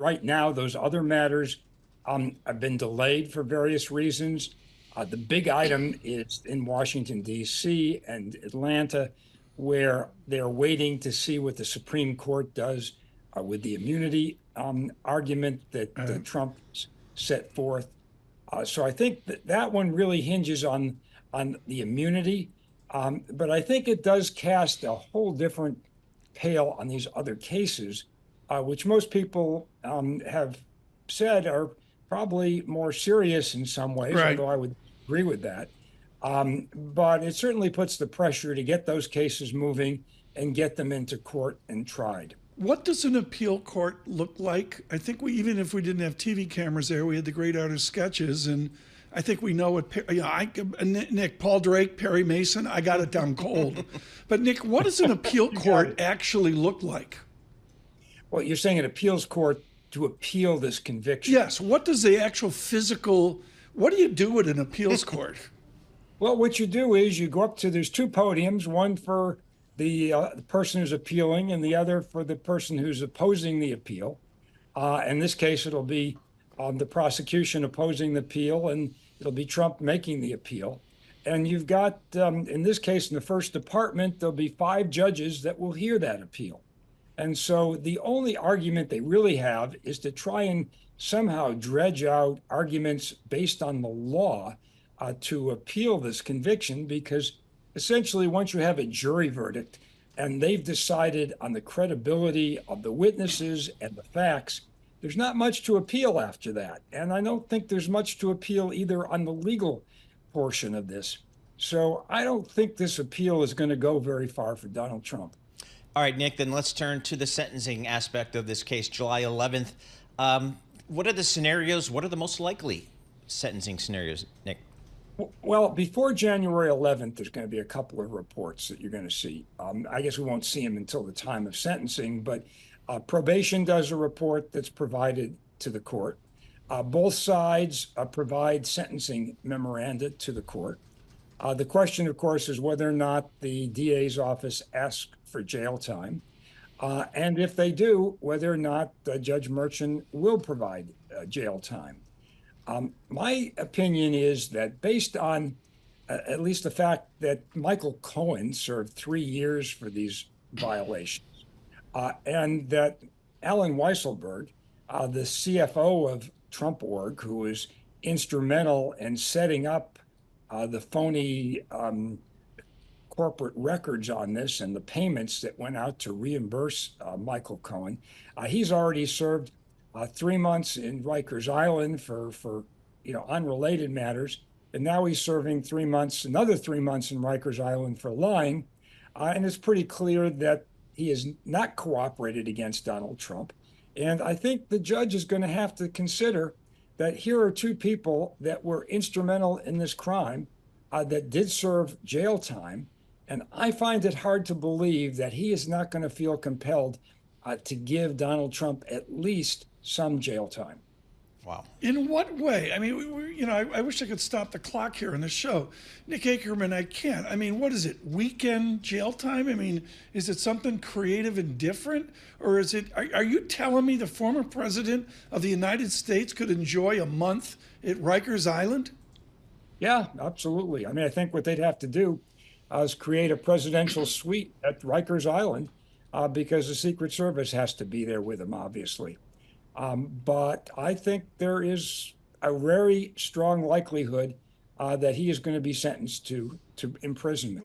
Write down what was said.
right now, those other matters have been delayed for various reasons. The big item is in Washington, D.C. and Atlanta, where they're waiting to see what the Supreme Court does with the immunity argument that Trump set forth. So I think that one really hinges on the immunity. But I think it does cast a whole different pale on these other cases, which most people have said are probably more serious in some ways, Right. although I would agree with that. But it certainly puts the pressure to get those cases moving and get them into court and tried. What does an appeal court look like? I think even if we didn't have TV cameras there, we had the great artist sketches, and I think we know what, Nick, Paul Drake, Perry Mason, I got it down cold. But Nick, what does an appeal court actually look like? Well, you're saying an appeals court to appeal this conviction. Yes. What does the actual physical, what do you do at an appeals court? Well, what you do is you go up to, there's two podiums, one for the person who's appealing and the other for the person who's opposing the appeal. In this case, it'll be the prosecution opposing the appeal, and it'll be Trump making the appeal. And you've got, in this case, in the first department, there'll be 5 judges that will hear that appeal. And so the only argument they really have is to try and somehow dredge out arguments based on the law to appeal this conviction, because essentially once you have a jury verdict and they've decided on the credibility of the witnesses and the facts, there's not much to appeal after that. And I don't think there's much to appeal either on the legal portion of this. So I don't think this appeal is going to go very far for Donald Trump. All right, Nick, then let's turn to the sentencing aspect of this case, July 11th. What are the scenarios? What are the most likely sentencing scenarios, Nick? Well, before January 11th, there's going to be a couple of reports that you're going to see. I guess we won't see them until the time of sentencing, but probation does a report that's provided to the court. Both sides provide sentencing memoranda to the court. The question, of course, is whether or not the DA's office asks for jail time. And if they do, whether or not Judge Merchan will provide jail time. My opinion is that based on at least the fact that Michael Cohen served 3 years for these violations, and that Alan Weisselberg, the CFO of Trump Org, who was instrumental in setting up the phony corporate records on this and the payments that went out to reimburse Michael Cohen, he's already served 3 months in Rikers Island for unrelated matters, and now he's serving 3 months, another 3 months in Rikers Island for lying, and it's pretty clear that he has not cooperated against Donald Trump. And I think the judge is going to have to consider that here are 2 people that were instrumental in this crime that did serve jail time, and I find it hard to believe that he is not going to feel compelled to give Donald Trump at least some jail time. Wow. In what way? I mean, I wish I could stop the clock here on the show. Nick Akerman, I can't. I mean, what is it? Weekend jail time? I mean, is it something creative and different? Or is it, are you telling me the former president of the United States could enjoy a month at Rikers Island? Yeah, absolutely. I mean, I think what they'd have to do is create a presidential suite at Rikers Island because the Secret Service has to be there with him, obviously. But I think there is a very strong likelihood that he is going to be sentenced to imprisonment.